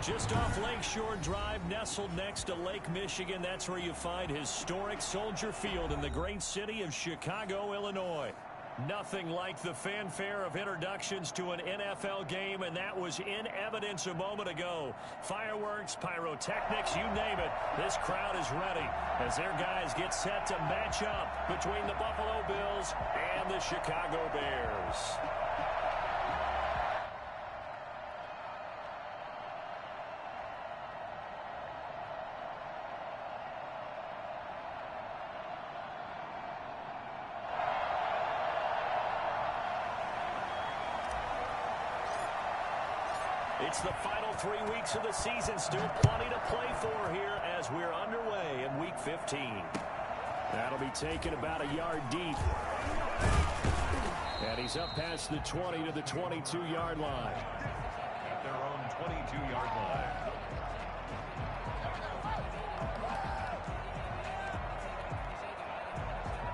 Just off Lakeshore Drive, nestled next to Lake Michigan, that's where you find historic Soldier Field in the great city of Chicago, Illinois. Nothing like the fanfare of introductions to an NFL game, and that was in evidence a moment ago. Fireworks, pyrotechnics, you name it. This crowd is ready as their guys get set to match up between the Buffalo Bills and the Chicago Bears. It's the final 3 weeks of the season. Still plenty to play for here as we're underway in Week 15. That'll be taken about a yard deep. And he's up past the 20 to the 22-yard line. At their own 22-yard line.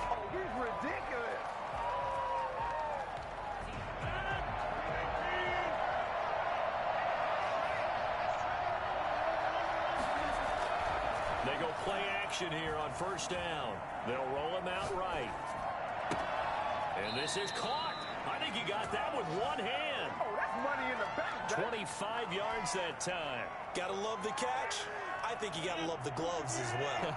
Oh, he's ridiculous. They go play action here on first down. They'll roll him out right. And this is caught. I think he got that with one hand. Oh, that's money in the bank. 25 yards that time. Gotta love the catch. I think you gotta love the gloves as well.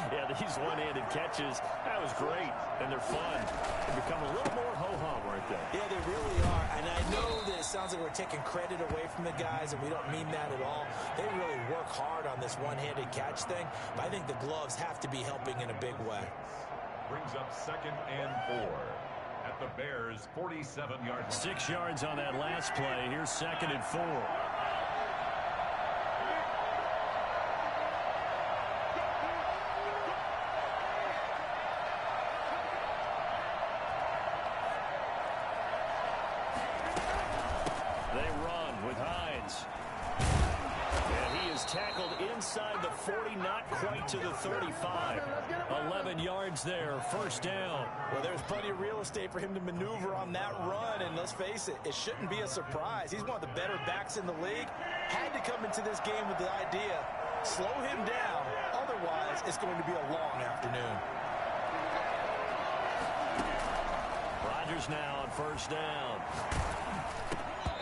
Yeah, these one-handed catches, that was great, and they're fun. They become a little more ho-hum, aren't they? Yeah, they really are. And I know that it sounds like we're taking credit away from the guys, and we don't mean that at all. They really work hard on this one-handed catch thing, but I think the gloves have to be helping in a big way. Brings up 2nd and 4 at the Bears' 47-yard line. 6 yards on that last play. Here's 2nd and 4. Tackled inside the 40, not quite to the 35. 11 yards there, first down. Well, there's plenty of real estate for him to maneuver on that run, and let's face it, it shouldn't be a surprise. He's one of the better backs in the league. Had to come into this game with the idea, slow him down, otherwise it's going to be a long afternoon. Rodgers now on first down.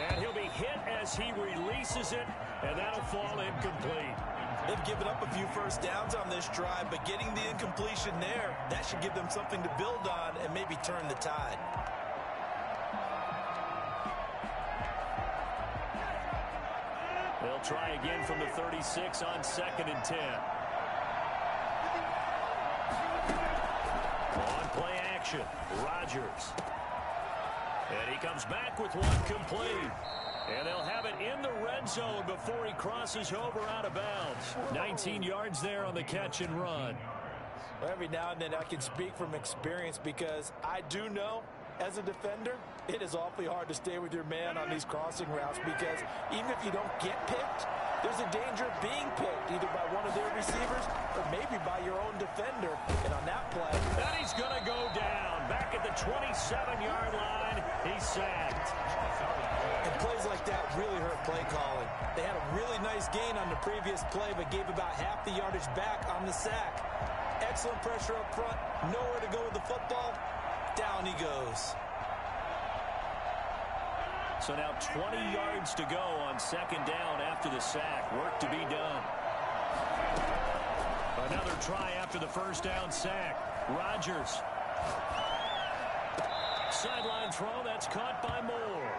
And he'll be hit as he releases it, and that'll fall incomplete. They've given up a few first downs on this drive, but getting the incompletion there, that should give them something to build on and maybe turn the tide. They'll try again from the 36 on 2nd and 10. On play action, Rodgers. And he comes back with one complete. And they'll have it in the red zone before he crosses over out of bounds. 19 yards there on the catch and run. Well, every now and then I can speak from experience because I do know, as a defender, it is awfully hard to stay with your man on these crossing routes because even if you don't get picked, there's a danger of being picked either by one of their receivers or maybe by your own defender. And on that play, and he's going to go down. Back at the 27-yard line, he's sacked. And plays like that really hurt play calling. They had a really nice gain on the previous play, but gave about half the yardage back on the sack. Excellent pressure up front. Nowhere to go with the football. Down he goes. So now 20 yards to go on 2nd down after the sack. Work to be done. Another try after the first down sack. Rodgers. Sideline throw, that's caught by Moore.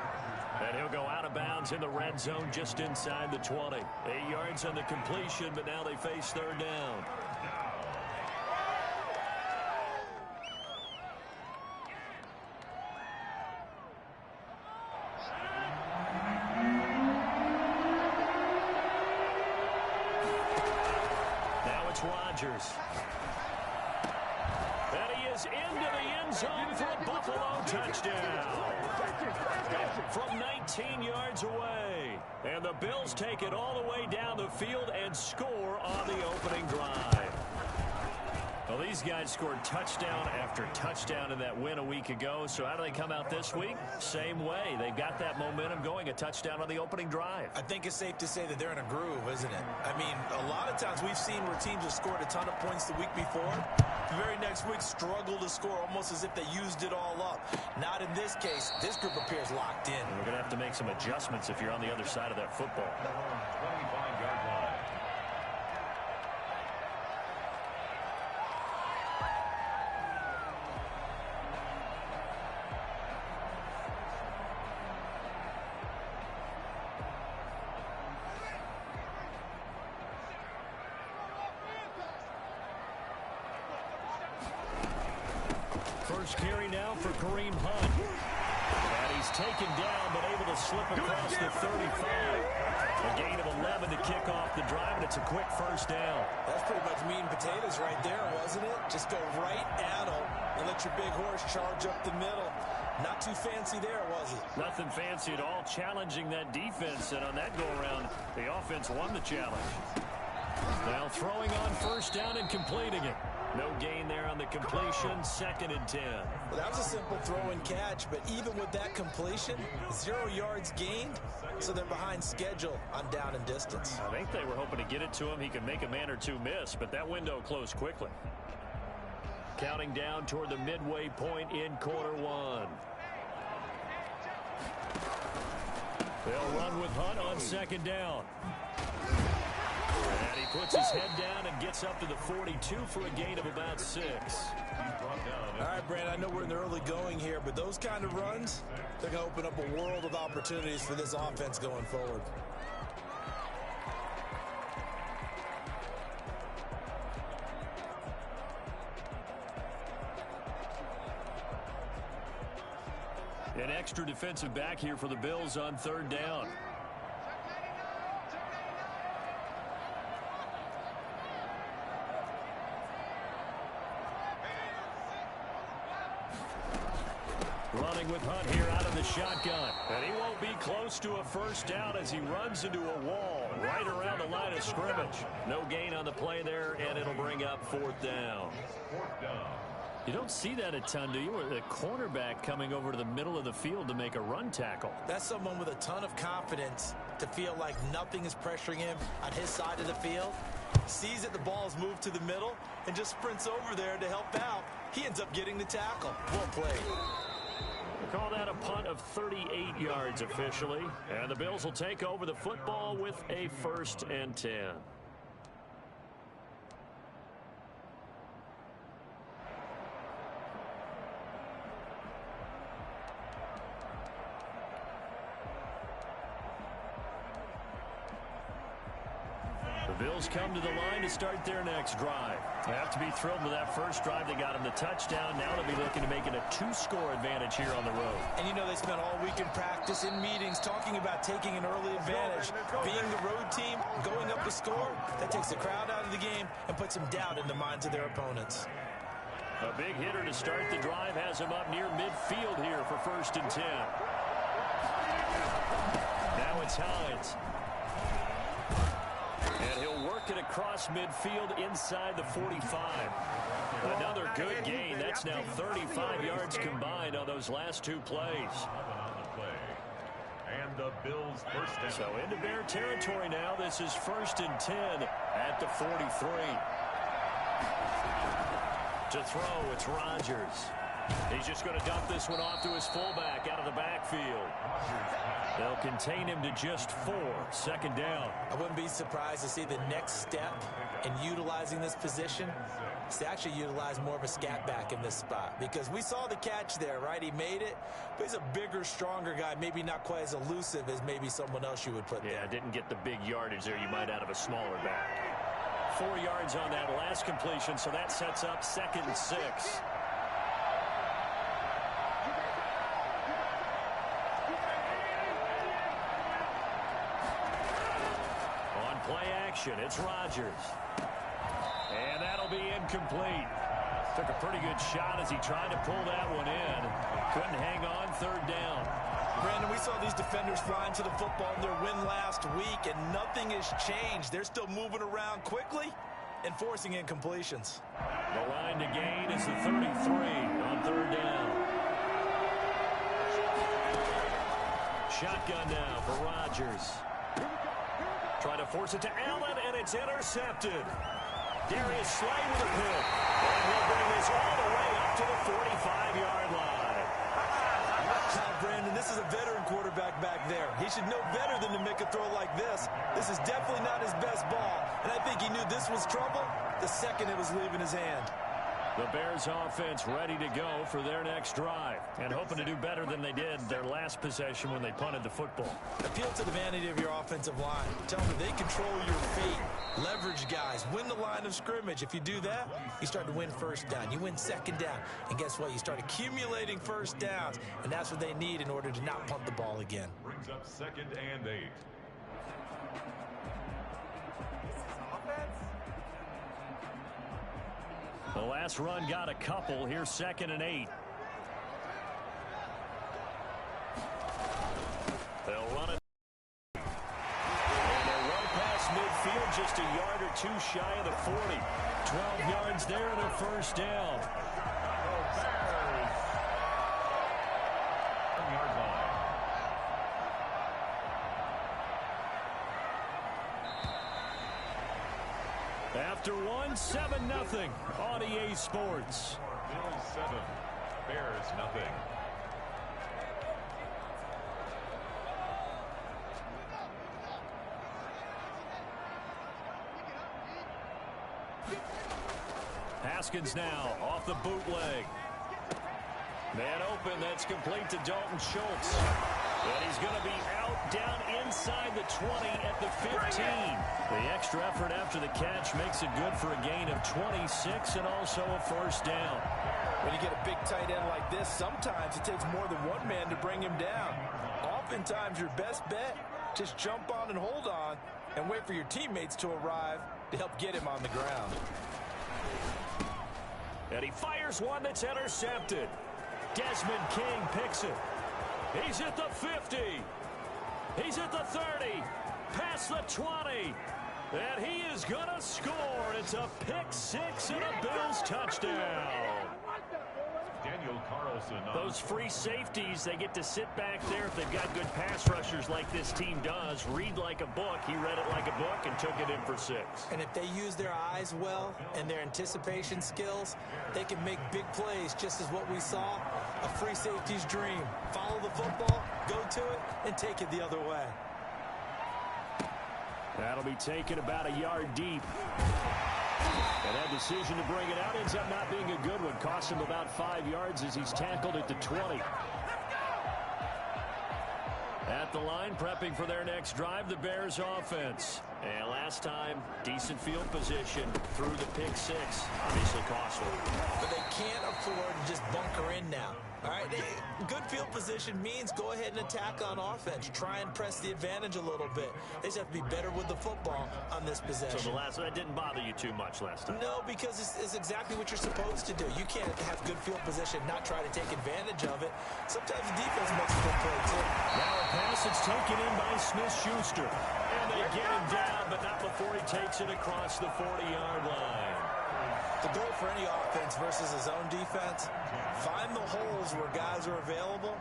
And he'll go out of bounds in the red zone just inside the 20. 8 yards on the completion, but now they face 3rd down. Now it's Rodgers. And he is into the end zone for a Buffalo touchdown. From 19 yards away. And the Bills take it all the way down the field and score on the opening drive. Well, these guys scored touchdown after touchdown in that win a week ago. So how do they come out this week? Same way. They've got that momentum going, a touchdown on the opening drive. I think it's safe to say that they're in a groove, isn't it? I mean, a lot of times we've seen where teams have scored a ton of points the week before. The very next week struggle to score almost as if they used it all up. Not in this case. This group appears locked in. And we're going to have to make some adjustments if you're on the other side of that football. 25-yard line. First carry now for Kareem Hunt. And he's taken down, but able to slip across the 35. A gain of 11 to kick off the drive, and it's a quick first down. That's pretty much meat and potatoes right there, wasn't it? Just go right at them and let your big horse charge up the middle. Not too fancy there, was it? Nothing fancy at all, challenging that defense. And on that go-around, the offense won the challenge. Now throwing on first down and completing it. No gain there on the completion, 2nd and 10. Well, that was a simple throw and catch, but even with that completion, 0 yards gained, so they're behind schedule on down and distance. I think they were hoping to get it to him. He could make a man or two miss, but that window closed quickly. Counting down toward the midway point in quarter one. They'll run with Hunt on 2nd down. And he puts his head down and gets up to the 42 for a gain of about 6. All right, Brandon, I know we're in the early going here, but those kind of runs, they're going to open up a world of opportunities for this offense going forward. An extra defensive back here for the Bills on 3rd down. Running with Hunt here out of the shotgun. And he won't be close to a first down as he runs into a wall right around the line of scrimmage. No gain on the play there, and it'll bring up 4th down. You don't see that a ton, do you? Or the cornerback coming over to the middle of the field to make a run tackle. That's someone with a ton of confidence to feel like nothing is pressuring him on his side of the field. Sees that the ball's moved to the middle and just sprints over there to help out. He ends up getting the tackle. Well played. We'll call that a punt of 38 yards officially. And the Bills will take over the football with a 1st and 10. The Bills come to the line to start their next drive. They have to be thrilled with that first drive. They got him the touchdown. Now they'll be looking to make it a 2-score advantage here on the road. And you know they spent all week in practice, in meetings, talking about taking an early advantage. Being the road team, going up the score, that takes the crowd out of the game and puts some doubt in the minds of their opponents. A big hitter to start the drive has him up near midfield here for 1st and 10. Now it's Hines. And he'll work it across midfield inside the 45. Another good gain. That's now 35 yards combined on those last 2 plays. And the Bills first down. So into Bear territory now. This is 1st and 10 at the 43. To throw, it's Rodgers. He's just going to dump this one off to his fullback out of the backfield. They'll contain him to just 4. 2nd down. I wouldn't be surprised to see the next step in utilizing this position is to actually utilize more of a scat back in this spot. Because we saw the catch there, right? He made it, but he's a bigger, stronger guy, maybe not quite as elusive as maybe someone else you would put there. Yeah, didn't get the big yardage there you might out of a smaller back. 4 yards on that last completion, so that sets up 2nd and 6. Play action, it's Rodgers. And that'll be incomplete. Took a pretty good shot as he tried to pull that one in. Couldn't hang on, 3rd down. Brandon, we saw these defenders flying to the football in their win last week, and nothing has changed. They're still moving around quickly, and forcing incompletions. The line to gain is the 33 on third down. Shotgun now for Rodgers. Trying to force it to Allen, and it's intercepted. Darius Slay with a pick. And he'll bring this all the way up to the 45-yard line. Brandon, this is a veteran quarterback back there. He should know better than to make a throw like this. This is definitely not his best ball, and I think he knew this was trouble the second it was leaving his hand. The Bears offense ready to go for their next drive and hoping to do better than they did their last possession when they punted the football. Appeal to the vanity of your offensive line. Tell them they control your fate. Leverage guys. Win the line of scrimmage. If you do that, you start to win first down. You win second down. And guess what? You start accumulating first downs. And that's what they need in order to not punt the ball again. Brings up 2nd and 8. The last run got a couple. Here's 2nd and 8. They'll run it. And they'll run past midfield just a yard or two shy of the 40. 12 yards there and a first down. After one, 7-0 on EA Sports. Bills 7, Bears nothing. Haskins now off the bootleg. Man open, that's complete to Dalton Schultz. And he's going to be out down inside the 20 at the 15. The extra effort after the catch makes it good for a gain of 26 and also a first down. When you get a big tight end like this, sometimes it takes more than one man to bring him down. Oftentimes your best bet, just jump on and hold on and wait for your teammates to arrive to help get him on the ground. And he fires one that's intercepted. Desmond King picks it. He's at the 50. He's at the 30. Past the 20. And he is going to score. It's a pick six and a Bills touchdown. Daniel Carlson. Those free safeties, they get to sit back there if they've got good pass rushers like this team does. Read like a book. He read it like a book and took it in for 6. And if they use their eyes well and their anticipation skills, they can make big plays, just as what we saw. A free safety's dream. Follow the football, go to it, and take it the other way. That'll be taken about a yard deep. And that decision to bring it out ends up not being a good one. Cost him about 5 yards as he's tackled at the 20. At the line, prepping for their next drive, the Bears offense. And last time, decent field position through the pick six. Obviously costly. But they can't afford to just bunker in now. All right, good field position means go ahead and attack on offense. Try and press the advantage a little bit. They just have to be better with the football on this possession. So that didn't bother you too much last time? No, because it's exactly what you're supposed to do. You can't have good field position, not try to take advantage of it. Sometimes the defense makes a good play, too. Now a pass that's taken in by Smith-Schuster. And they get him down, but not before he takes it across the 40-yard line. The goal for any offense versus his own defense, find the holes where guys are available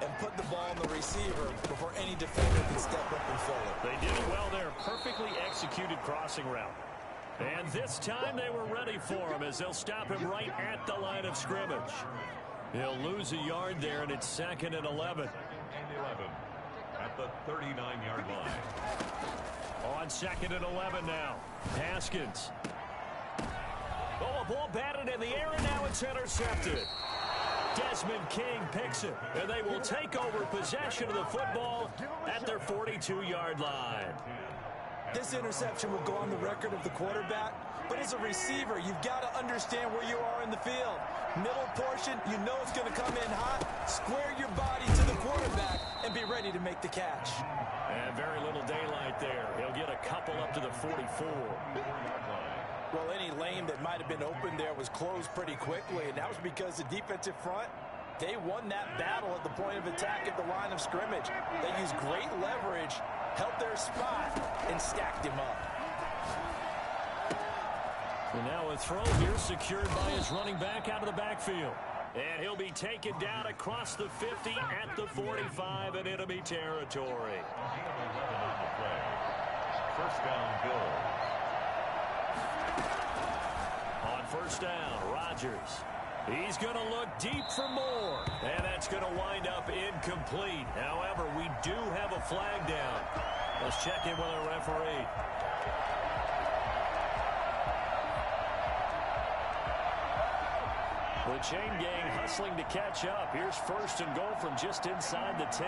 and put the ball in the receiver before any defender can step up and fill it. They did it well there. Perfectly executed crossing route. And this time they were ready for him as they'll stop him right at the line of scrimmage. He'll lose a yard there, and it's 2nd and 11. And 11 at the 39-yard line. On 2nd and 11 now. Haskins. Oh, a ball batted in the air, and now it's intercepted. Desmond King picks it, and they will take over possession of the football at their 42-yard line. This interception will go on the record of the quarterback, but as a receiver, you've got to understand where you are in the field. Middle portion, you know it's going to come in hot. Square your body to the quarterback and be ready to make the catch. And very little daylight there. He'll get a couple up to the 44. Well, any lane that might have been open there was closed pretty quickly, and that was because the defensive front, they won that battle at the point of attack at the line of scrimmage. They used great leverage, held their spot, and stacked him up. And now a throw here secured by his running back out of the backfield. And he'll be taken down across the 50 at the 45 in enemy territory. First down, Bills. On first down, Rodgers. He's going to look deep for more. And that's going to wind up incomplete. However, we do have a flag down. Let's check in with our referee. The chain gang hustling to catch up. Here's first and goal from just inside the 10.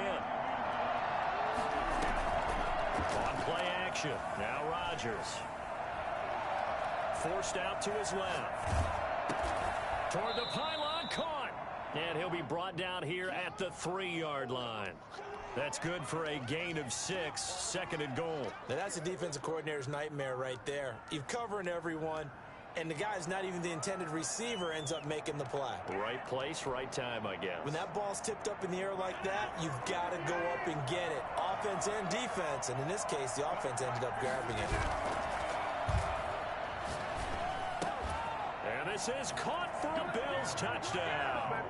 On play action. Now Rodgers. Forced out to his left. Toward the pylon, caught. And he'll be brought down here at the 3-yard line. That's good for a gain of 6, second and goal. Now that's a defensive coordinator's nightmare right there. You're covering everyone, and the guy's not even the intended receiver ends up making the play. Right place, right time, I guess. When that ball's tipped up in the air like that, you've got to go up and get it. Offense and defense, and in this case, the offense ended up grabbing it. And this is caught for a Bills touchdown.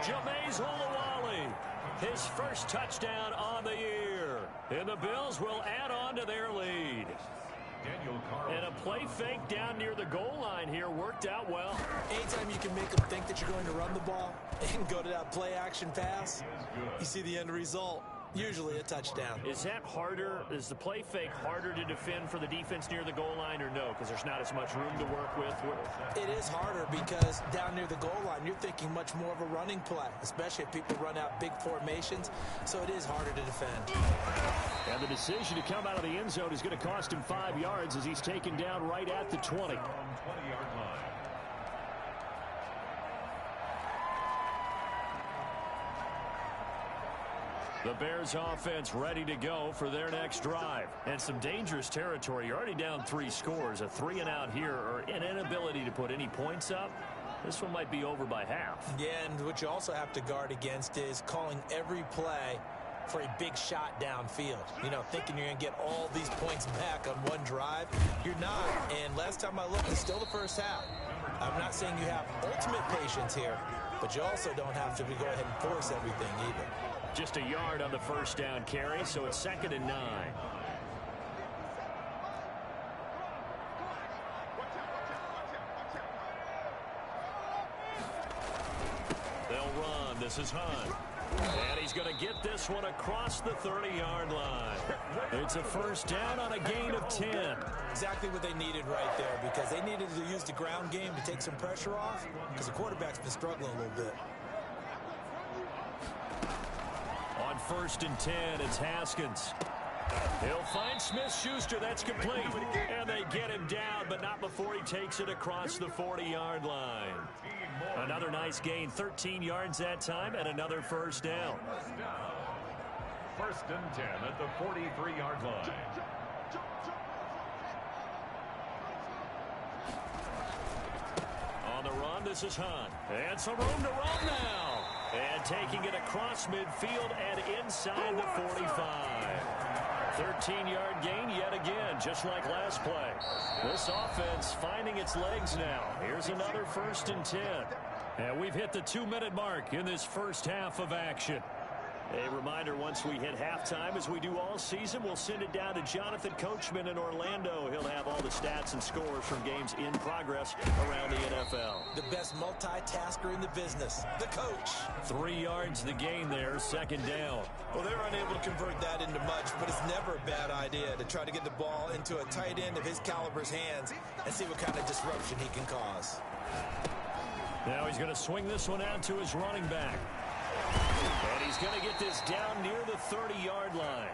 Jameis Olawale, his first touchdown on the year. And the Bills will add on to their lead. And a play fake down near the goal line here worked out well. Anytime you can make them think that you're going to run the ball and go to that play action pass, you see the end result. Usually a touchdown. Is that harder? Is the play fake harder to defend for the defense near the goal line or no? Because there's not as much room to work with. It is harder because down near the goal line, you're thinking much more of a running play, especially if people run out big formations. So it is harder to defend. And the decision to come out of the end zone is going to cost him 5 yards as he's taken down right at the 20. 20-yard line. The Bears offense ready to go for their next drive. And some dangerous territory. You're already down 3 scores. A 3-and-out here or an inability to put any points up. This one might be over by half. Yeah, and what you also have to guard against is calling every play for a big shot downfield. You know, thinking you're going to get all these points back on one drive. You're not. And last time I looked, it's still the first half. I'm not saying you have ultimate patience here, but you also don't have to go ahead and force everything either. Just a yard on the first down carry, so it's 2nd and 9. They'll run. This is Hunt. And he's going to get this one across the 30-yard line. It's a first down on a gain of 10. Exactly what they needed right there, because they needed to use the ground game to take some pressure off, because the quarterback's been struggling a little bit. On 1st and 10, it's Haskins. He'll find Smith-Schuster. That's complete. And they get him down, but not before he takes it across the 40-yard line. Another nice gain, 13 yards that time, and another first down. 1st and 10 at the 43-yard line. On the run, this is Hunt. And some room to run now. And taking it across midfield and inside the 45. 13-yard gain yet again, just like last play. This offense finding its legs now. Here's another 1st and 10. And we've hit the 2-minute mark in this first half of action. A reminder, once we hit halftime, as we do all season, we'll send it down to Jonathan Coachman in Orlando. He'll have all the stats and scores from games in progress around the NFL. The best multitasker in the business, the coach. 3 yards the gain there, 2nd down. Well, they're unable to convert that into much, but it's never a bad idea to try to get the ball into a tight end of his caliber's hands and see what kind of disruption he can cause. Now he's going to swing this one out to his running back. And he's going to get this down near the 30-yard line.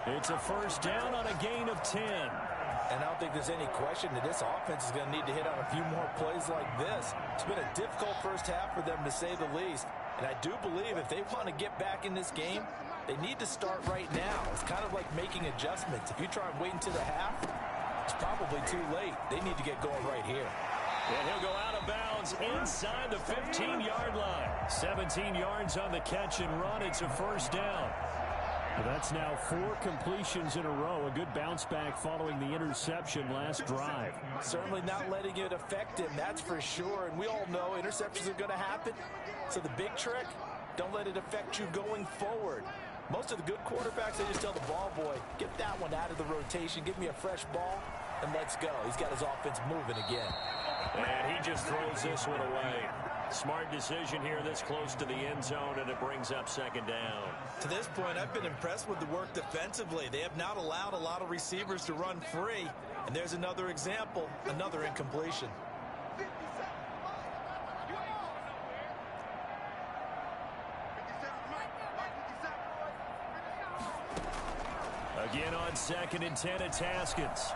It's a first down on a gain of 10. And I don't think there's any question that this offense is going to need to hit on a few more plays like this. It's been a difficult first half for them, to say the least. And I do believe if they want to get back in this game, they need to start right now. It's kind of like making adjustments. If you try and wait until the half, it's probably too late. They need to get going right here. And he'll go out of bounds inside the 15-yard line. 17 yards on the catch and run. It's a first down. That's now 4 completions in a row. A good bounce back following the interception last drive. Certainly not letting it affect him, that's for sure. And we all know interceptions are going to happen. So the big trick, don't let it affect you going forward. Most of the good quarterbacks, they just tell the ball boy, get that one out of the rotation, give me a fresh ball, and let's go. He's got his offense moving again. And he just throws this one away. Smart decision here this close to the end zone, and it brings up second down. To this point, I've been impressed with the work defensively. They have not allowed a lot of receivers to run free. And there's another example, another incompletion. Again on 2nd and 10, it's Haskins.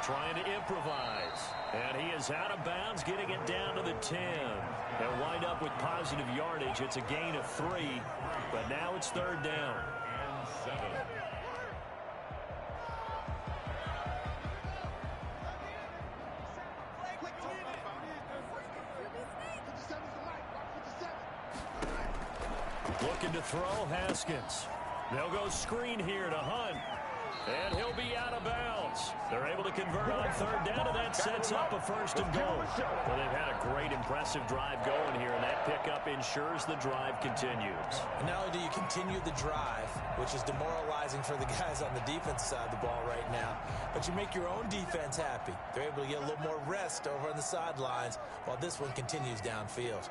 Trying to improvise. And he is out of bounds, getting it down to the 10. They'll wind up with positive yardage. It's a gain of 3, but now it's 3rd down. And 7. Looking to throw, Haskins. They'll go screen here to Hunt. And he'll be out of bounds. They're able to convert on 3rd down, and that sets up a 1st and goal. Well, they've had a great, impressive drive going here, and that pickup ensures the drive continues. And not only do you continue the drive, which is demoralizing for the guys on the defense side of the ball right now, but you make your own defense happy. They're able to get a little more rest over on the sidelines while this one continues downfield.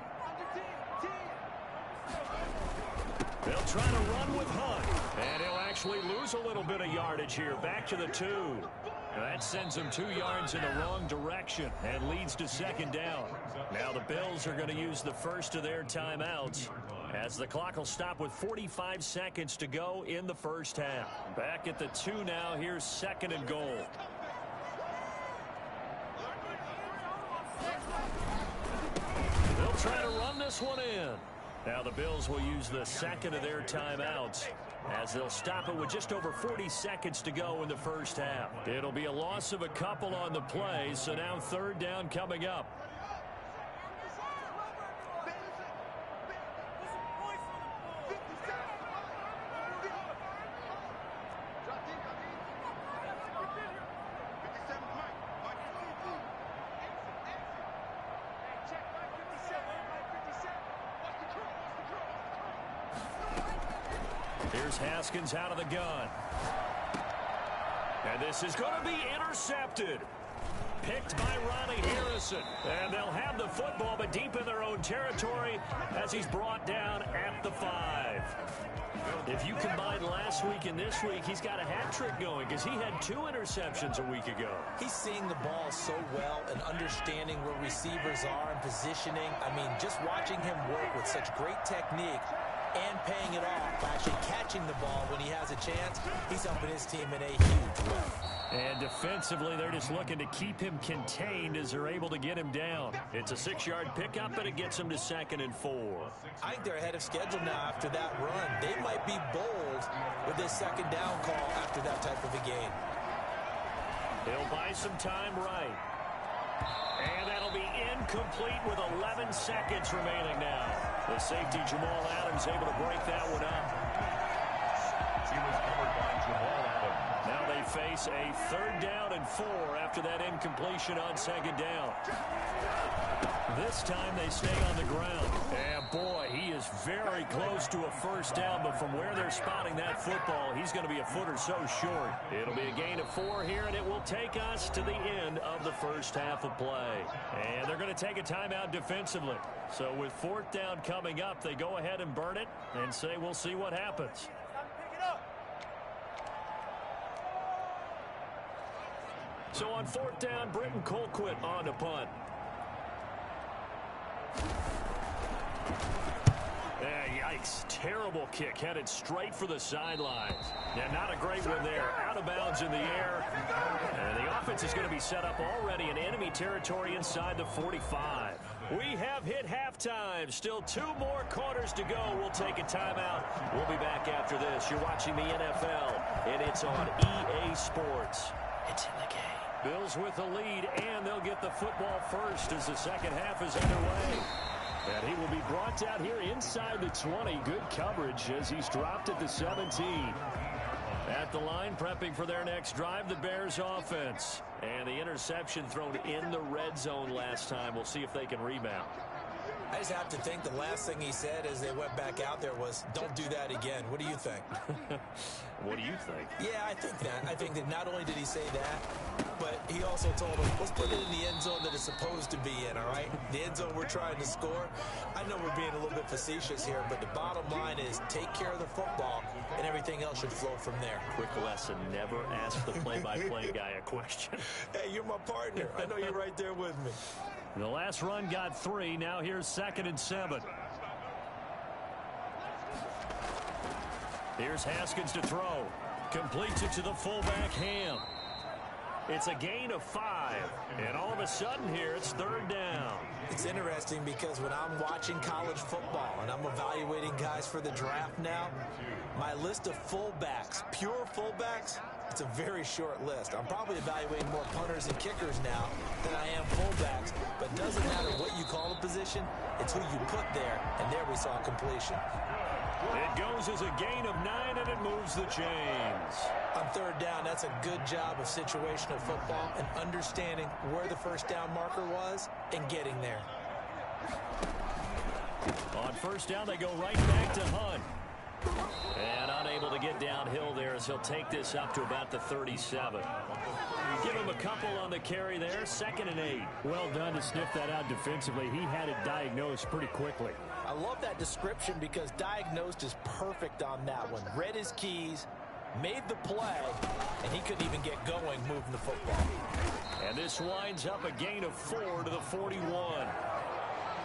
They'll try to run with Hunt, and he'll actually lose a little bit of yardage here. Back to the 2. That sends him 2 yards in the wrong direction and leads to 2nd down. Now the Bills are going to use the first of their timeouts as the clock will stop with 45 seconds to go in the first half. Back at the 2 now. Here's 2nd and goal. They'll try to run this one in. Now the Bills will use the 2nd of their timeouts as they'll stop it with just over 40 seconds to go in the first half. It'll be a loss of a couple on the play, so now 3rd down coming up. Here's Haskins out of the gun. And this is going to be intercepted. Picked by Ronnie Harrison. And they'll have the football, but deep in their own territory as he's brought down at the 5. If you combine last week and this week, he's got a hat trick going because he had 2 interceptions a week ago. He's seeing the ball so well and understanding where receivers are and positioning. I mean, just watching him work with such great technique and paying it off by actually catching the ball when he has a chance, he's helping his team in a huge way. And defensively, they're just looking to keep him contained as they're able to get him down. It's a 6-yard pickup, but it gets him to 2nd and 4. I think they're ahead of schedule now after that run. They might be bold with this 2nd down call after that type of a game. He'll buy some time right. And that'll be incomplete with 11 seconds remaining now. The safety, Jamal Adams, able to break that one up. He was covered by Jamal Adams. Now they face a 3rd down and 4 after that incompletion on 2nd down. This time they stay on the ground. And boy, he is very close to a 1st down, but from where they're spotting that football, he's going to be a foot or so short. It'll be a gain of 4 here, and it will take us to the end of the first half of play. And they're going to take a timeout defensively. So with 4th down coming up, they go ahead and burn it and say we'll see what happens. So on 4th down, Britton Colquitt on to punt. Yikes. Terrible kick headed straight for the sidelines. Yeah, not a great one there. Out of bounds in the air. And the offense is going to be set up already in enemy territory inside the 45. We have hit halftime. Still 2 more quarters to go. We'll take a timeout. We'll be back after this. You're watching the NFL, and it's on EA Sports. It's in the game. Bills with the lead, and they'll get the football first as the second half is underway. And he will be brought down here inside the 20. Good coverage as he's dropped at the 17. At the line, prepping for their next drive, the Bears offense. And the interception thrown in the red zone last time. We'll see if they can rebound. I just have to think the last thing he said as they went back out there was, don't do that again. What do you think? What do you think? Yeah, I think that. I think that not only did he say that, but he also told them, let's put it in the end zone that it's supposed to be in, all right? The end zone we're trying to score. I know we're being a little bit facetious here, but the bottom line is take care of the football, and everything else should flow from there. Quick lesson, never ask the play-by-play guy a question. Hey, you're my partner. I know you're right there with me. The last run got 3. Now here's 2nd and 7. Here's Haskins to throw. Completes it to the fullback, Ham. It's a gain of 5. And all of a sudden here, it's 3rd down. It's interesting because when I'm watching college football and I'm evaluating guys for the draft now, my list of fullbacks, pure fullbacks, it's a very short list. I'm probably evaluating more punters and kickers now than I am fullbacks, but it doesn't matter what you call the position, it's who you put there, and there we saw completion. It goes as a gain of 9, and it moves the chains. On 3rd down, that's a good job of situational football and understanding where the first down marker was and getting there. On 1st down, they go right back to Hunt. And unable to get downhill there as he'll take this up to about the 37. Give him a couple on the carry there. 2nd and 8. Well done to sniff that out defensively. He had it diagnosed pretty quickly. I love that description because diagnosed is perfect on that one. Read his keys, made the play, and he couldn't even get going moving the football. And this winds up a gain of 4 to the 41.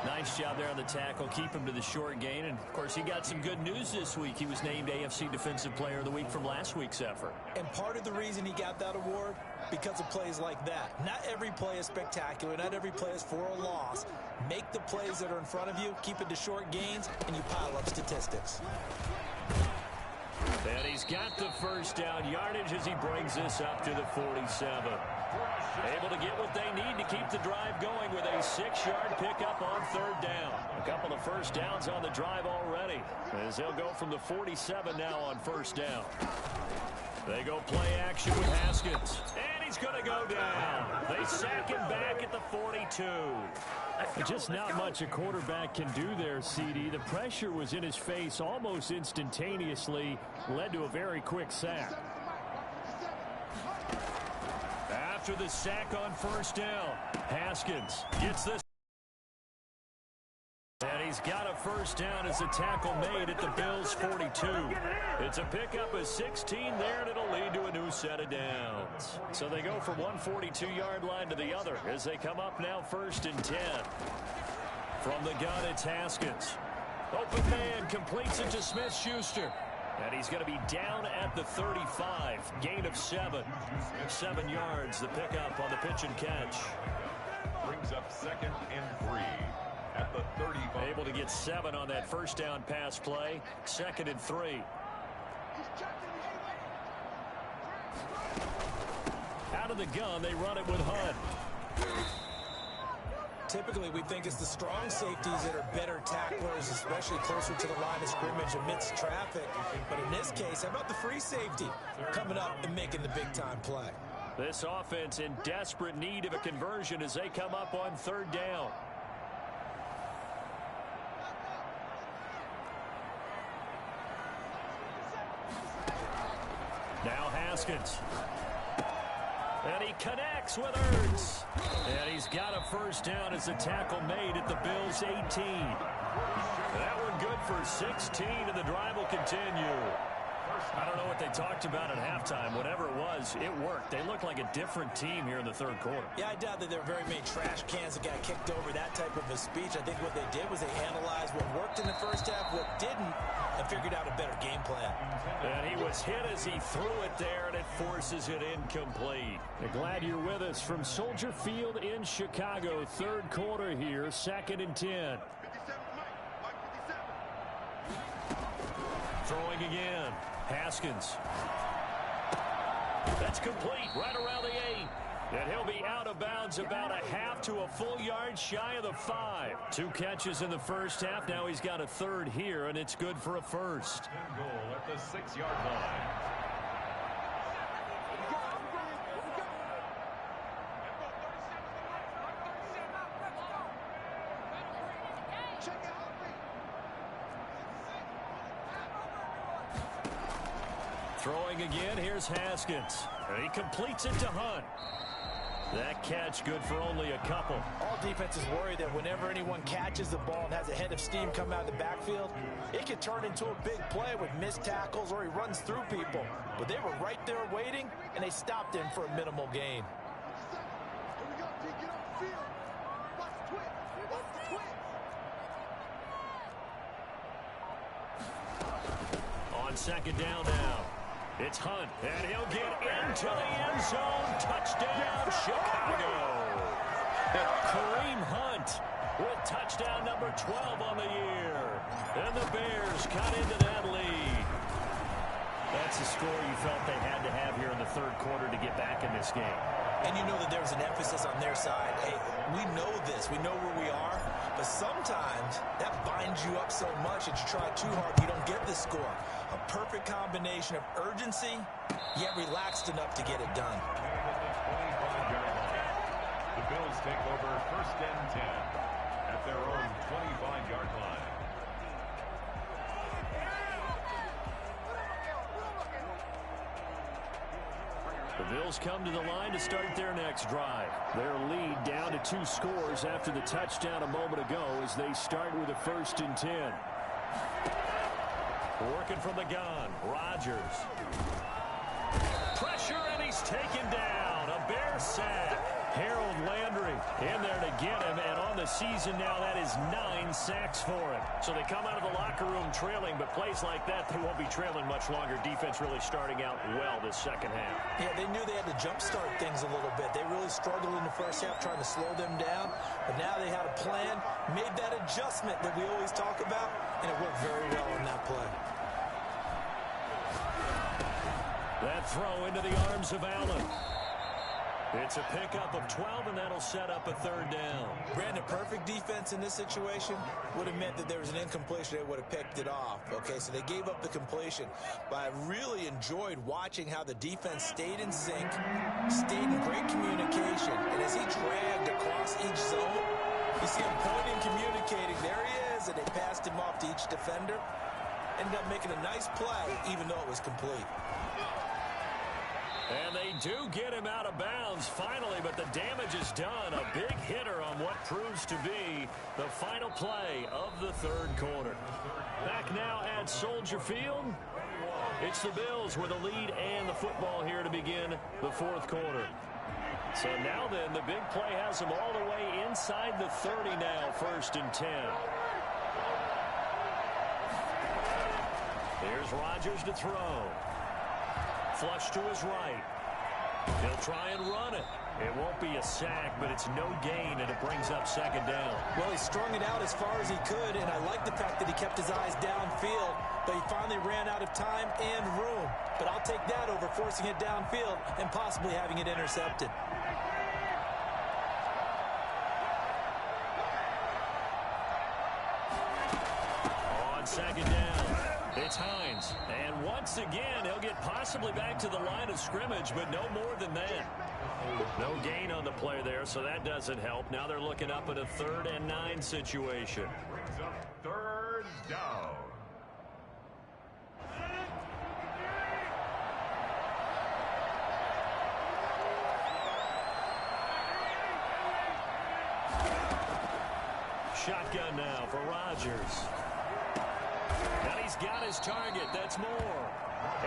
Nice job there on the tackle. Keep him to the short gain. And, of course, he got some good news this week. He was named AFC Defensive Player of the Week from last week's effort. And part of the reason he got that award, because of plays like that. Not every play is spectacular. Not every play is for a loss. Make the plays that are in front of you, keep it to short gains, and you pile up statistics. And he's got the first down yardage as he brings this up to the 47. Able to get what they need to keep the drive going with a 6-yard pickup on 3rd down. A couple of first downs on the drive already as they'll go from the 47 now on 1st down. They go play action with Haskins. And he's going to go down. They sack him back at the 42. Just not much a quarterback can do there, CD. The pressure was in his face almost instantaneously, led to a very quick sack. After the sack on 1st down, Haskins gets this. And he's got a first down as a tackle made at the Bills' 42. It's a pickup of 16 there, and it'll lead to a new set of downs. So they go from one 42-yard line to the other as they come up now 1st and 10. From the gun, it's Haskins. Open man completes it to Smith-Schuster. And he's going to be down at the 35. Gain of 7. 7 yards, the pickup on the pitch and catch. Brings up 2nd and 3 at the 35. Able to get 7 on that first down pass play. 2nd and 3. Out of the gun, they run it with Hunt. Typically, we think it's the strong safeties that are better tacklers, especially closer to the line of scrimmage amidst traffic. But in this case, how about the free safety coming up and making the big-time play? This offense in desperate need of a conversion as they come up on 3rd down. Now Haskins. And he connects with Ertz. And he's got a first down as a tackle made at the Bills' 18. That one good for 16, and the drive will continue. I don't know what they talked about at halftime. Whatever it was, it worked. They look like a different team here in the 3rd quarter. Yeah, I doubt that there were very many trash cans that got kicked over, that type of a speech. I think what they did was they analyzed what worked in the first half, what didn't, and figured out a better game plan. And he was hit as he threw it there, and it forces it incomplete. Glad you're with us from Soldier Field in Chicago. 3rd quarter here, 2nd and 10. Throwing again. Haskins. That's complete right around the 8. And he'll be out of bounds about a half to a full yard shy of the 5. 2 catches in the first half. Now he's got a third here, and it's good for a first. Goal at the 6-yard line. Throwing again, here's Haskins. And he completes it to Hunt. That catch good for only a couple. All defenses worry that whenever anyone catches the ball and has a head of steam come out of the backfield, it could turn into a big play with missed tackles or he runs through people. But they were right there waiting, and they stopped him for a minimal gain. On second down now. It's Hunt, and he'll get into the end zone. Touchdown, Chicago. Kareem Hunt with touchdown number 12 on the year. And the Bears cut into that lead. That's the score you felt they had to have here in the third quarter to get back in this game. And you know that there's an emphasis on their side. Hey, we know this. We know where we are. But sometimes that binds you up so much that you try too hard, you don't get the score. A perfect combination of urgency, yet relaxed enough to get it done. The Bills take over 1st and 10 at their own 25-yard line. The Bills come to the line to start their next drive. Their lead down to 2 scores after the touchdown a moment ago as they start with a 1st and 10. Working from the gun, Rodgers. Pressure, and he's taken down. A Bear sack. Harold Landry in there to get him, and on the season now, that is 9 sacks for him. So they come out of the locker room trailing, but plays like that, they won't be trailing much longer. Defense really starting out well this second half. Yeah, they knew they had to jumpstart things a little bit. They really struggled in the first half trying to slow them down, but now they had a plan, made that adjustment that we always talk about, and it worked very well on that play. That throw into the arms of Allen. It's a pickup of 12, and that'll set up a 3rd down. Brandon, perfect defense in this situation would have meant that there was an incompletion. They would have picked it off. Okay, so they gave up the completion. But I really enjoyed watching how the defense stayed in sync, stayed in great communication. And as he dragged across each zone, you see him pointing, communicating. There he is, and they passed him off to each defender. Ended up making a nice play, even though it was complete. And they do get him out of bounds finally, but the damage is done. A big hitter on what proves to be the final play of the 3rd quarter. Back now at Soldier Field. It's the Bills with a lead and the football here to begin the 4th quarter. So now then, the big play has them all the way inside the 30 now, 1st and 10. Here's Rodgers to throw. Flush to his right. He'll try and run it. It won't be a sack, but it's no gain, and it brings up 2nd down. Well, he strung it out as far as he could, and I like the fact that he kept his eyes downfield, but he finally ran out of time and room. But I'll take that over forcing it downfield and possibly having it intercepted. On 2nd down, it's Hines. And once again, he'll get possibly back to the line of scrimmage, but no more than that. No gain on the play there, so that doesn't help. Now they're looking up at a 3rd and 9 situation. 3rd down. Shotgun now for Rodgers. And he's got his target. That's more.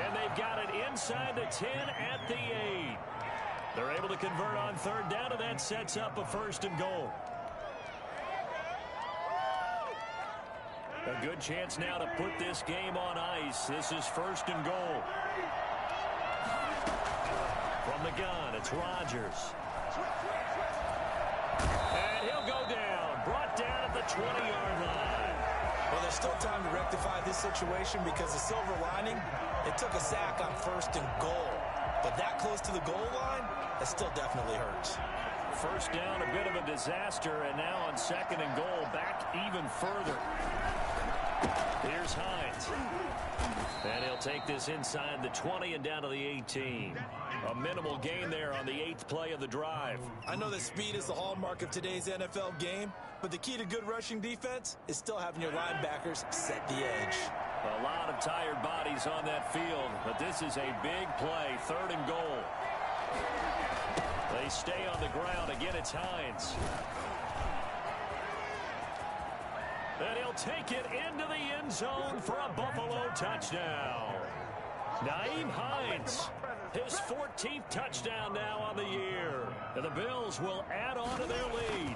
And they've got it inside the 10 at the 8. They're able to convert on 3rd down, and that sets up a 1st and goal. A good chance now to put this game on ice. This is 1st and goal. From the gun, it's Rodgers. And he'll go down. Brought down at the 20-yard line. Well, there's still time to rectify this situation because the silver lining, it took a sack on 1st and goal. But that close to the goal line, that still definitely hurts. First down, a bit of a disaster, and now on second and goal, back even further. Here's Hines. And he'll take this inside the 20 and down to the 18. A minimal gain there on the 8th play of the drive. I know that speed is the hallmark of today's NFL game, but the key to good rushing defense is still having your linebackers set the edge. A lot of tired bodies on that field, but this is a big play, 3rd and goal. They stay on the ground. Again, it's Hines. And he'll take it into the end zone for a Buffalo touchdown. Nyheim Hines, his 14th touchdown now on the year. And the Bills will add on to their lead.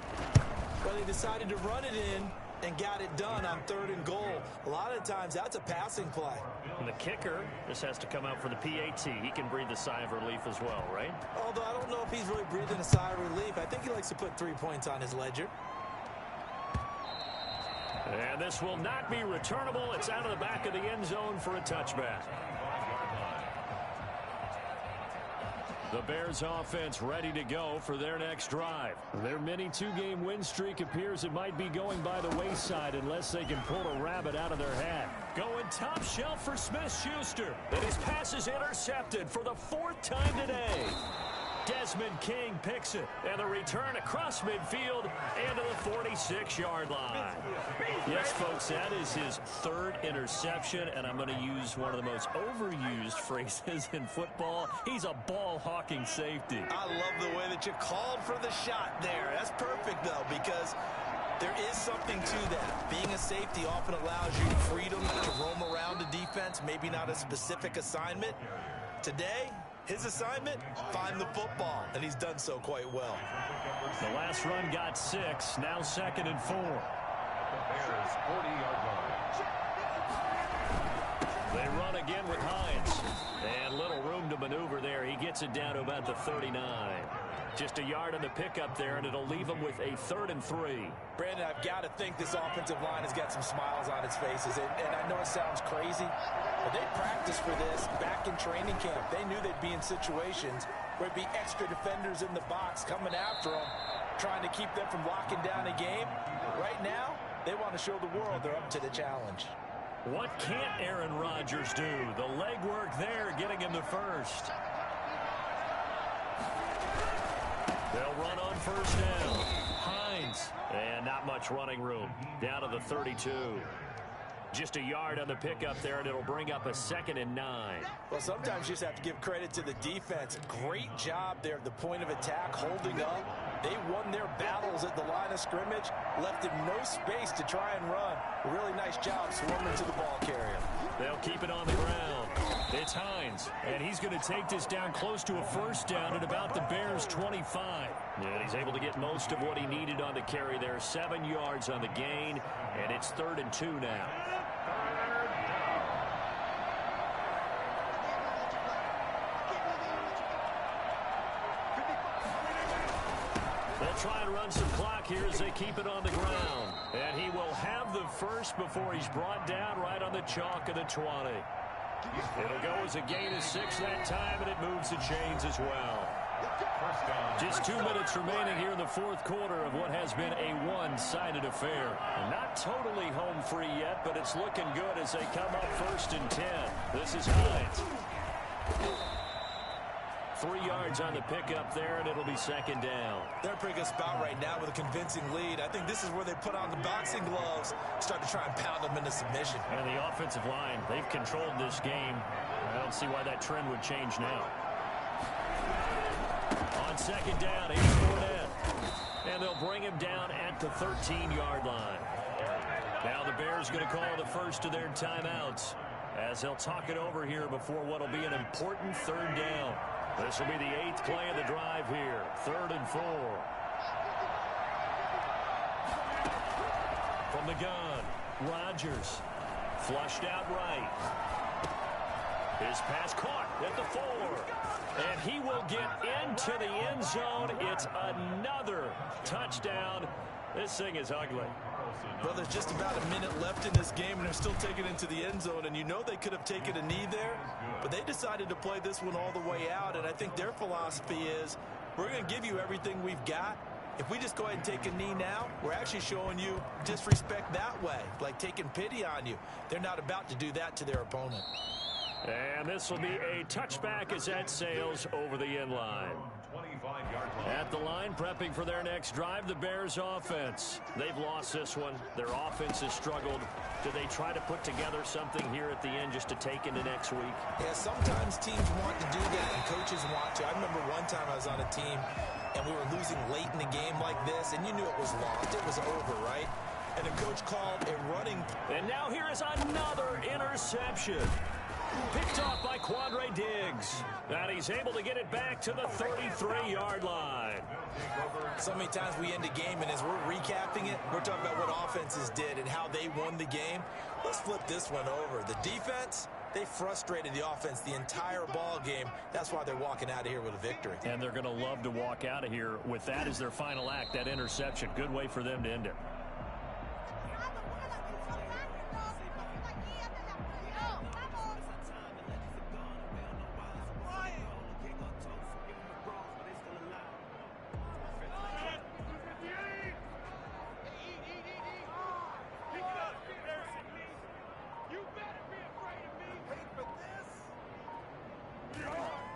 Well, they decided to run it in and got it done on 3rd and goal. A lot of times, that's a passing play. And the kicker just has to come out for the PAT. He can breathe a sigh of relief as well, right? Although I don't know if he's really breathing a sigh of relief. I think he likes to put 3 points on his ledger. And this will not be returnable. It's out of the back of the end zone for a touchback. The Bears offense ready to go for their next drive. Their mini 2-game win streak appears it might be going by the wayside unless they can pull a rabbit out of their hat. Going top shelf for Smith-Schuster. And his pass is intercepted for the 4th time today. Desmond King picks it, and the return across midfield into the 46-yard line. Yes, folks, that is his 3rd interception, and I'm going to use one of the most overused phrases in football. He's a ball-hawking safety. I love the way that you called for the shot there. That's perfect, though, because there is something to that. Being a safety often allows you freedom to roam around the defense, maybe not a specific assignment. Today, his assignment, find the football, and he's done so quite well. The last run got 6, now 2nd and 4. Bears 40-yard line. They run again with Hines. And little room to maneuver there. He gets it down to about the 39. Just a yard on the pickup there, and it'll leave him with a 3rd and 3. Brandon, I've got to think this offensive line has got some smiles on its faces. And I know it sounds crazy, but they practiced for this back in training camp. They knew they'd be in situations where it'd be extra defenders in the box coming after them, trying to keep them from locking down a game. Right now, they want to show the world they're up to the challenge. What can't Aaron Rodgers do? The legwork there getting him the 1st. They'll run on 1st down. Hines. And not much running room. Down to the 32. Just a yard on the pickup there, and it'll bring up a 2nd and 9. Well, sometimes you just have to give credit to the defense. Great job there at the point of attack, holding up. They won their battles at the line of scrimmage, left him no space to try and run. A really nice job swarming to the ball carrier. They'll keep it on the ground. It's Hines, and he's going to take this down close to a 1st down at about the Bears' 25. And he's able to get most of what he needed on the carry there. 7 yards on the gain, and it's 3rd and 2 now. They'll try and run some clock here as they keep it on the ground. And he will have the 1st before he's brought down right on the chalk of the 20. It'll go as a gain of 6 that time, and it moves the chains as well. Just 2 minutes remaining here in the 4th quarter of what has been a one-sided affair. Not totally home free yet, but it's looking good as they come up 1st and 10. This is Hines. 3 yards on the pickup there, and it'll be 2nd down. They're a pretty good spot right now with a convincing lead. I think this is where they put on the boxing gloves, start to try and pound them into submission. And the offensive line, they've controlled this game. I don't see why that trend would change now. On 2nd down, here's Fournette. And they'll bring him down at the 13-yard line. Now the Bears going to call the first of their timeouts as they'll talk it over here before what will be an important 3rd down. This will be the 8th play of the drive here. 3rd and 4. From the gun, Rodgers. Flushed out right. His pass caught at the 4. And he will get into the end zone. It's another touchdown. This thing is ugly. Well, there's just about a minute left in this game, and they're still taking it into the end zone. And you know they could have taken a knee there, but they decided to play this one all the way out. And I think their philosophy is, we're going to give you everything we've got. If we just go ahead and take a knee now, we're actually showing you disrespect that way, like taking pity on you. They're not about to do that to their opponent. And this will be a touchback as that sails over the end line. At the line, prepping for their next drive, the Bears offense. They've lost this one. Their offense has struggled. Do they try to put together something here at the end just to take into next week? Yeah, sometimes teams want to do that and coaches want to. I remember one time I was on a team and we were losing late in the game like this, and you knew it was lost. It was over, right? And the coach called a running. And now here is another interception. Picked off by Quandre Diggs. And he's able to get it back to the 33-yard line. So many times we end a game, and as we're recapping it, we're talking about what offenses did and how they won the game. Let's flip this one over. The defense, they frustrated the offense the entire ball game. That's why they're walking out of here with a victory. And they're going to love to walk out of here with that as their final act, that interception. Good way for them to end it.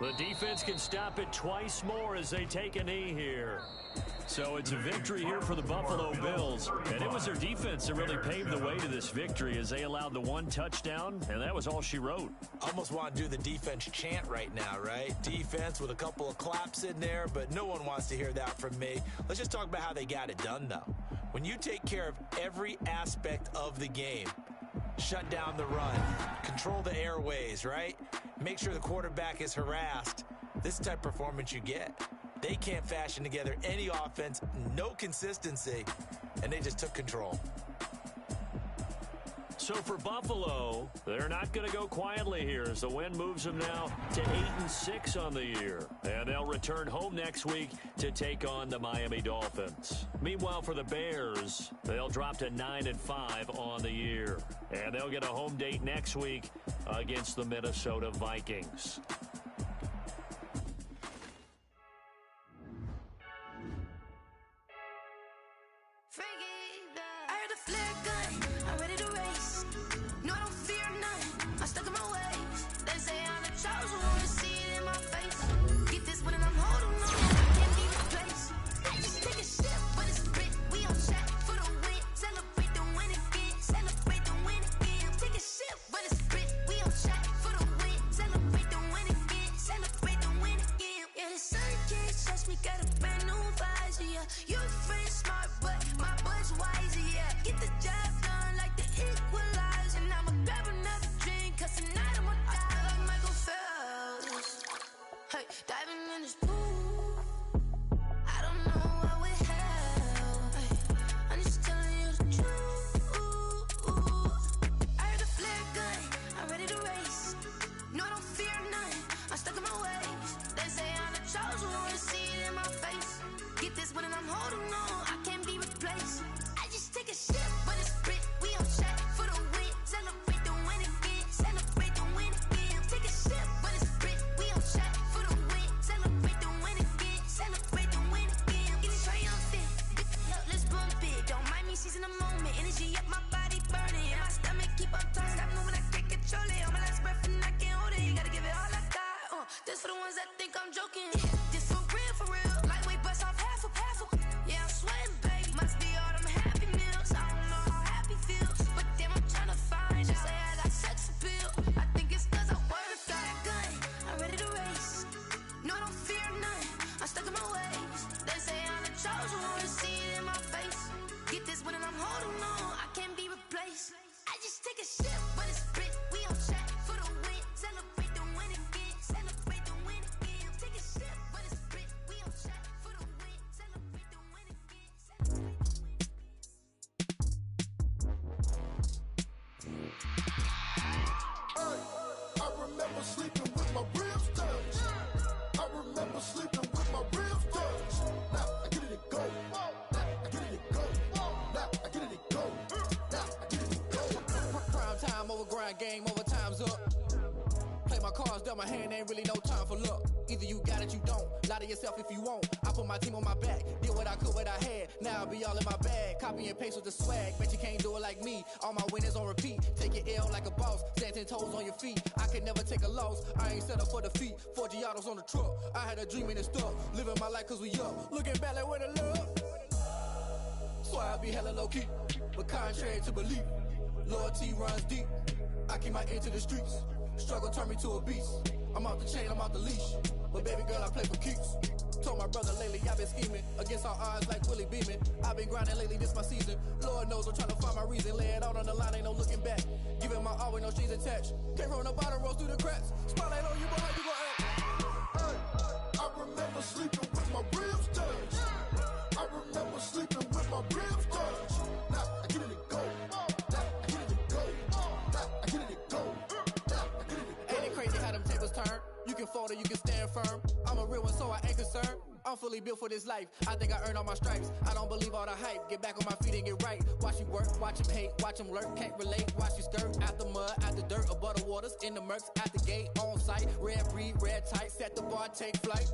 The defense can stop it twice more as they take a knee here. So it's a victory here for the Buffalo Bills. And it was their defense that really paved the way to this victory as they allowed the one touchdown, and that was all she wrote. Almost want to do the defense chant right now, right? Defense with a couple of claps in there, but no one wants to hear that from me. Let's just talk about how they got it done, though. When you take care of every aspect of the game, shut down the run, control the airways, right? Make sure the quarterback is harassed. This is the type of performance you get. They can't fashion together any offense, no consistency, and they just took control. So for Buffalo, they're not going to go quietly here as the win moves them now to 8-6 on the year. And they'll return home next week to take on the Miami Dolphins. Meanwhile, for the Bears, they'll drop to 9-5 on the year. And they'll get a home date next week against the Minnesota Vikings. Take a sip, but it's Brit. We on track for the win. Celebrate the win again. Celebrate the win again. Take a sip, but it's dealt my hand, ain't really no time for luck. Either you got it, you don't. Lie to yourself if you won't. I put my team on my back, did what I could, what I had. Now I'll be all in my bag. Copy and paste with the swag. Bet you can't do it like me. All my winners on repeat. Take your L like a boss. Stand 10 toes on your feet. I can never take a loss. I ain't set up for defeat. 4 Giottos on the truck. I had a dream and it's stuck. Living my life cause we up. Looking back like where the love. So I be hella low key. But contrary to belief, loyalty runs deep. I keep my ear to the streets. Struggle turned me to a beast. I'm out the chain, I'm out the leash. But baby girl, I play for keeps. Told my brother lately, I've been scheming. Against all odds like Willie Beeman. I've been grinding lately, this my season. Lord knows I'm trying to find my reason. Lay it out on the line, ain't no looking back. Giving my all with no strings attached. Came from the bottom, rose through the cracks. Spotlight on you, but how you gon' act? Hey, I remember sleeping with my ribs touched. I remember sleeping with my ribs touched. Now I get it to go. Now I get it to go. Now I get it to go. Now I get it to go. Ain't it crazy how them tables turn? You can fold or you can stand firm. I'm a real one, so I ain't concerned. I'm fully built for this life. I think I earned all my stripes. I don't believe all the hype. Get back on my feet and get right. Watch you work, watch him hate, watch him lurk. Can't relate, watch you skirt. Out the mud, out the dirt, above the waters, in the murks, at the gate, on site. Red breed, red tight, set the bar, take flight.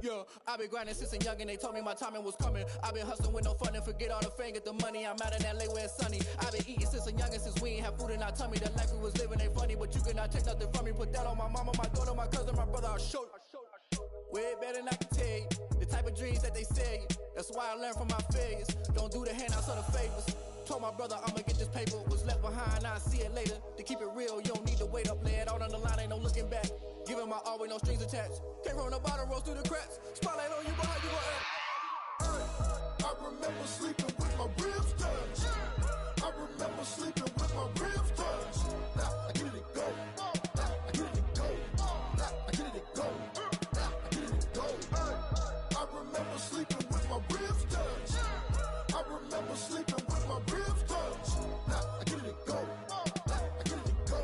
Yeah, I been grinding since a young and they told me my timing was coming. I been hustling with no fun and forget all the fame, get the money. I'm out in LA where it's sunny. I been eating since a young and since we ain't have food in our tummy. The life we was living ain't funny, but you cannot take nothing from me. Put that on my mama, my daughter, my cousin, my brother, I'll show you. Way better than I can tell you. The type of dreams that they sell you. That's why I learned from my failures. Don't do the handouts or the favors. Told my brother I'ma get this paper. Was left behind, I'll see it later. To keep it real, you don't need to wait up. Lay it out on the line, ain't no looking back. Giving my all with no strings attached. Came from the bottom, rose through the cracks. Spotlight on you, but how you gon' act? Hey, I remember sleeping with my ribs touched. I remember sleeping with my ribs touched. Now I get it to go. Now I get it to go. Now I get it to go. Now I get it to go. Hey, I remember sleeping with my ribs touched. I remember sleeping with my ribs touched. Now I get it to go. Now I get it to go.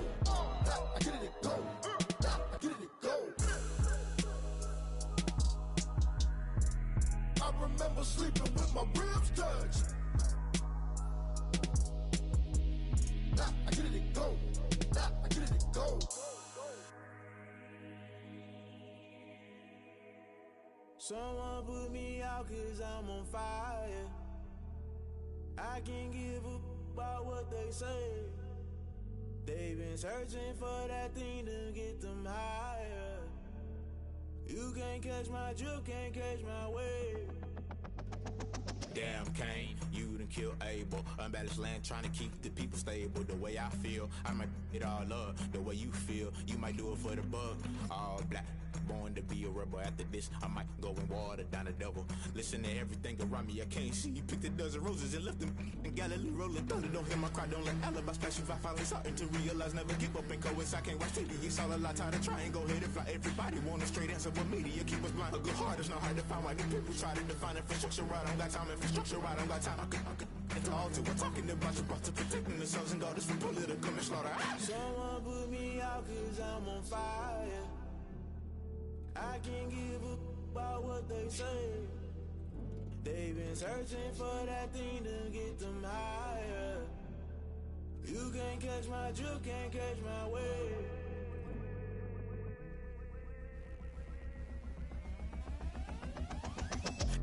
Now I get it to go. Now I get it to go. I remember sleeping with my ribs touched. Now I get it to go. Now I get it to go. Someone put me out cause I'm on fire. I can't give a about what they say. They've been searching for that thing to get them higher. You can't catch my drift, can't catch my wave. Damn Kane, you done killed Abel. Unbalanced land trying to keep the people stable. The way I feel, I might it all up. The way you feel, you might do it for the bug. All black, born to be a rebel. After this, I might go and water down the devil. Listen to everything around me, I can't see. Picked a dozen roses and left them in Galilee rolling thunder. Don't hear my cry, don't let alibis flash. If I finally starting to realize, never give up and coincide. I can't watch TV, it's all a lot. Tired of trying, go ahead and fly. Everybody want a straight answer, but media keep us blind. A good heart is not hard to find. Why do people try to define infrastructure right? I don't got time, infrastructure right, I don't got time. I could it's all to we're talking about you, about to protecting the sons and daughters from political manslaughter. Someone put me out cause I'm on fire. I can't give a about what they say. They've been searching for that thing to get them higher. You can't catch my drift, can't catch my wave.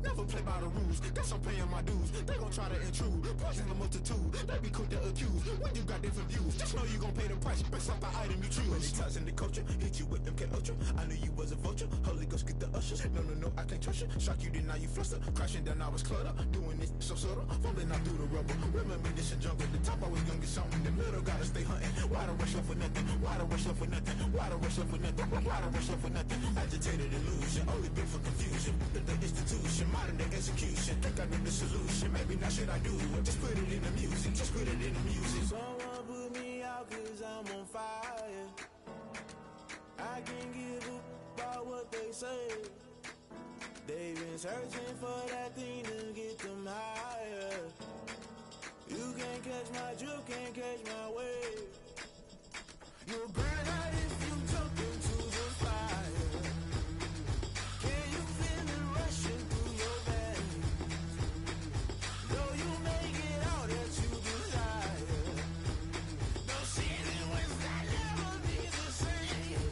Never play by the rules, guess I'm paying my dues. They gon' try to intrude, poison the multitude. They be quick to accuse, when you got different views. Just know you gon' pay the price, based off the item you choose. When it ties in the culture, hit you with MK Ultra. I knew you was a vulture, Holy Ghost get the ushers. No, I can't trust you. Shock you, then now you fluster. Crashing down, I was cluttered. Doing this so subtle, falling out through the rubble. Remember this a jungle, the top always gonna get something. In the middle, gotta stay hunting. Why the rush left for nothing? Why the rush left for nothing? Why the rush left for nothing? Why the rush left for nothing? Agitated illusion, only been for confusion. The institution, modern day execution. Think I know the solution. Maybe now should I do it? Just put it in the music. Just put it in the music. Someone put me out cause I'm on fire. I can't give a about what they say. They've been searching for that thing to get them higher. You can't catch my drift, can't catch my wave. You'll burn out if you jump into the fire. Can you feel it rushing through your veins? Though you make it out that you desire. No ceiling was that never be the same.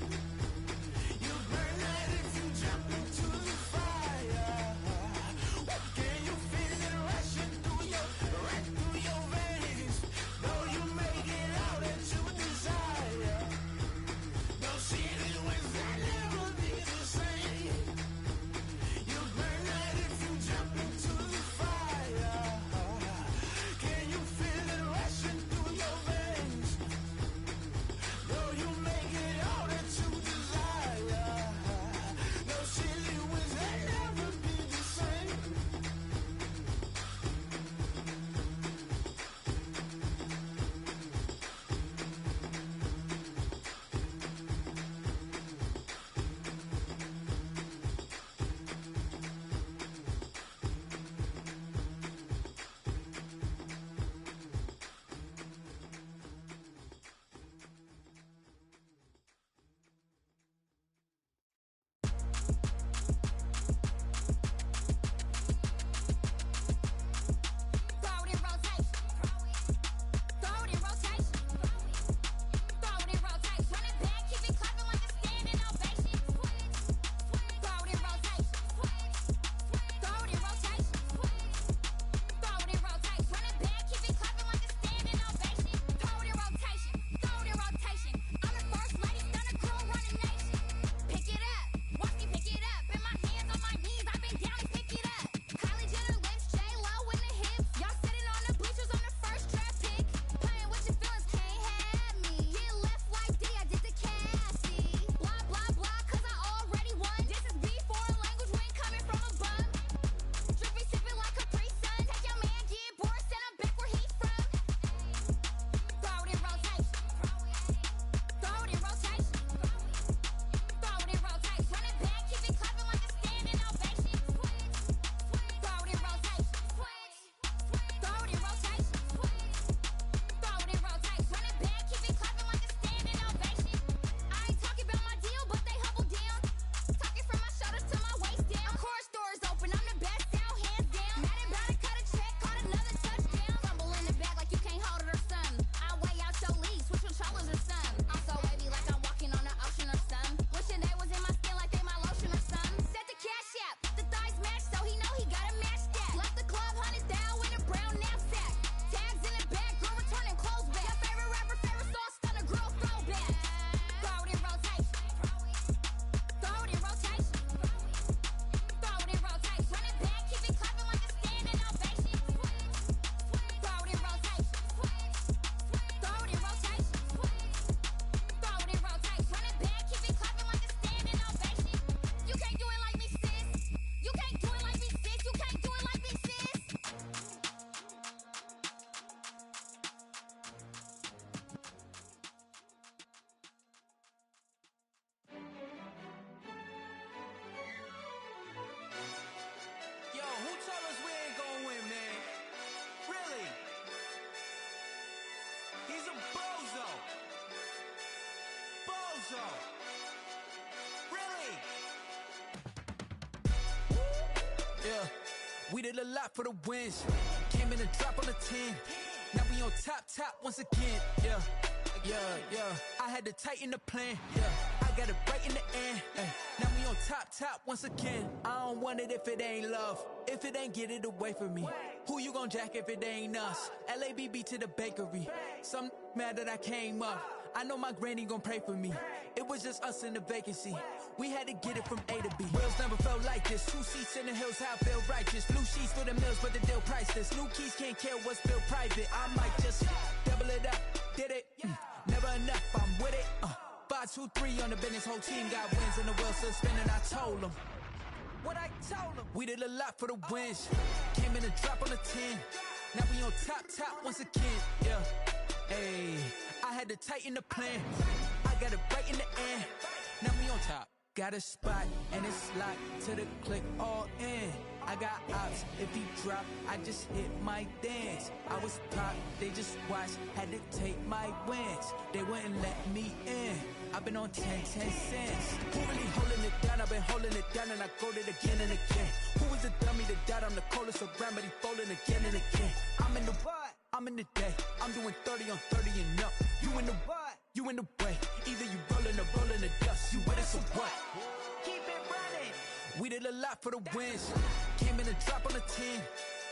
We did a lot for the wins. Came in and drop on the 10. Now we on top once again. Yeah. I had to tighten the plan. Yeah. I got it right in the end. Now we on top once again. I don't want it if it ain't love. If it ain't, get it away from me. Who you gon' jack if it ain't us? LABB to the bakery. Some mad that I came up. I know my granny gon' pray for me. It was just us in the vacancy. We had to get it from A to B. Wheels never felt like this. 2 seats in the hills, how I feel righteous. Blue sheets for the mills, but the deal priceless. New keys can't care what's built private. I might just double it up. Did it? Never enough, I'm with it. 5, 2, 3 on the business. Whole team got wins and the wheels still spinning. I told them what I told them. We did a lot for the wins. Came in and drop on the 10. Now we on top once again. Yeah. Hey, I had to tighten the plan. I got it right in the end. Now we on top. Got a spot and it's locked to the click all in. I got ops, if he drop, I just hit my dance. I was pop, they just watched, had to take my wins. They wouldn't let me in. I've been on 10 cents. Who really holding it down? I've been holding it down and I go it again and again. Who is the dummy that died? I'm the coldest around, but he folding again and again. I'm in the what? I'm in the day. I'm doing 30 on 30 and up. You in the what? You in the way. Either you rolling or rolling the dust. You with us or what? Keep it running. We did a lot for the wins. Came in and drop on the 10.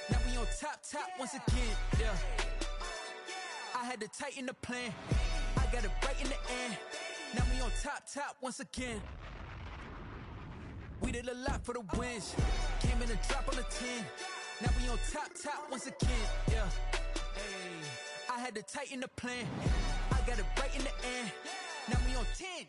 Now we on top once again. Yeah. I had to tighten the plan. I got it right in the end. Now we on top once again. We did a lot for the wins. Came in and drop on the 10. Now we on top once again. Yeah. Hey, I had to tighten the plan. I got it right in the end. Now we on 10.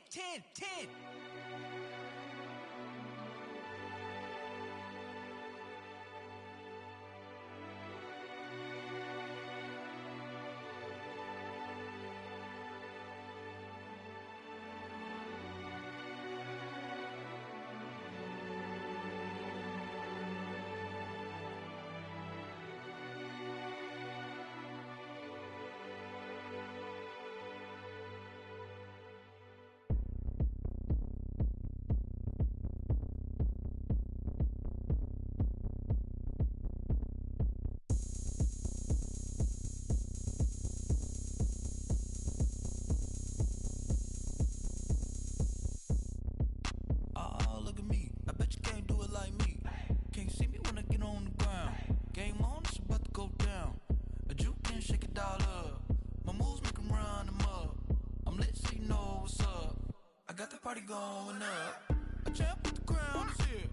Party going up. A champ with the crown is here.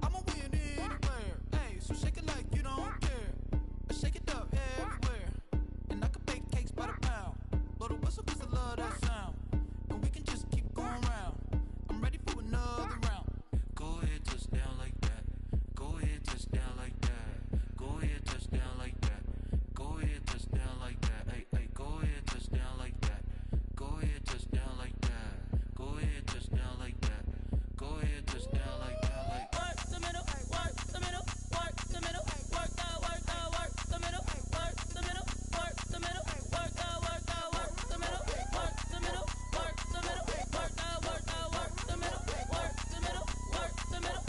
I'ma win anywhere. Hey, so shake it like you don't care. I shake it up everywhere. And I can bake cakes by the pound. Blow the whistle 'cause I love that sound. And we can just keep going round. I'm ready for another round. Go ahead, touch down like that. Go ahead, touch down like that. Go ahead, touch down like that. Go ahead, touch down like that. Hey, go ahead, touch down like that. Go ahead, touch down like that. Go ahead, touch down like that. Go ahead, touch down like that. Like work the middle, work the middle, work the middle, work the middle, work the middle, work the middle, work the middle, work the middle, work the middle, work the middle, work the middle, work the middle,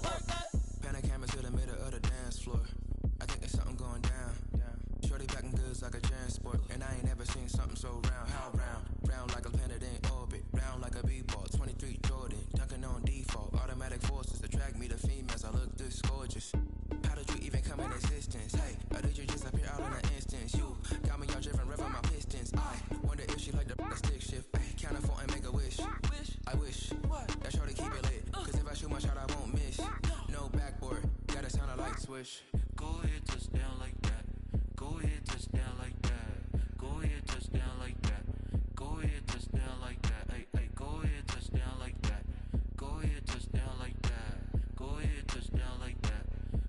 work the. Pan a camera to the middle of the dance floor. I think there's something going down. Shorty packing goods like a transport, and I ain't never seen something so round. How round? Round like a planet in orbit, round like a b-ball. 23 Jordan, dunking on default. Automatic forces attract me to females. I look this gorgeous. How did you even come in existence? Hey, or did you just appear out in an instance? You got me all driven, revving my pistons. I wonder if she like the stick shift. Ay, count a 4 and make a wish. I wish that shorty keep it lit. 'Cause if I shoot my shot, I won't miss. No backboard, gotta sound a light switch. Go ahead, touch down like that. Go ahead, touch down like that. Go ahead, touch down like that. Go ahead, touch down like that. Hey, go ahead, touch down like that. Go ahead, touch down like that. Go ahead, touch down like that.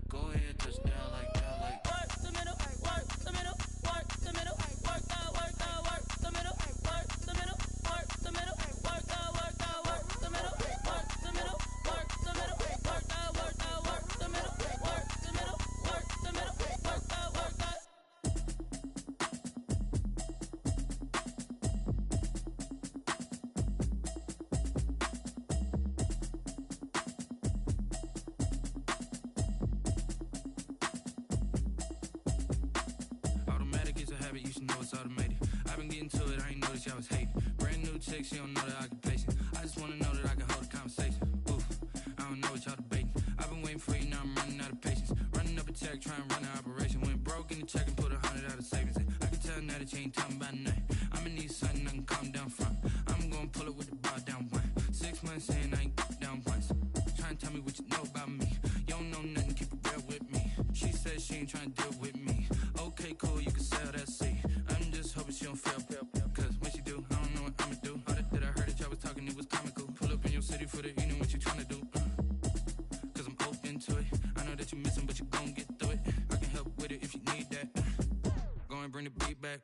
Go ahead, touch down like that. Like work the middle, work the middle, work the middle, work the middle, work the middle, work the middle, work the middle, work the middle, work the middle, work the middle, work the middle, work the middle, work the middle, work the middle, work think she don't know that I can patience. I just wanna know that I can hold a conversation. Oof, I don't know what y'all debating. I've been waiting for you, now I'm running out of patience. Running up a check, trying to run an operation. Went broke in the check and put 100 out of savings. I can tell now that you ain't talking about nothing. I'ma need something I can calm down from. I'm gonna pull it with the bar down one. 6 months in, I ain't down once. Trying to tell me what you know about me. You don't know nothing, keep it real with me. She said she ain't trying to deal with me. Okay, cool, you can sell that seat. I'm just hoping she don't fail. Cause when she do, I don't know what I'ma do. All that I heard that y'all was talking, it was comical. Pull up in your city for the evening, what you trying to do? Cause I'm open to it. I know that you missing, but you gon' get through it. I can help with it if you need that. Go and bring the beat back.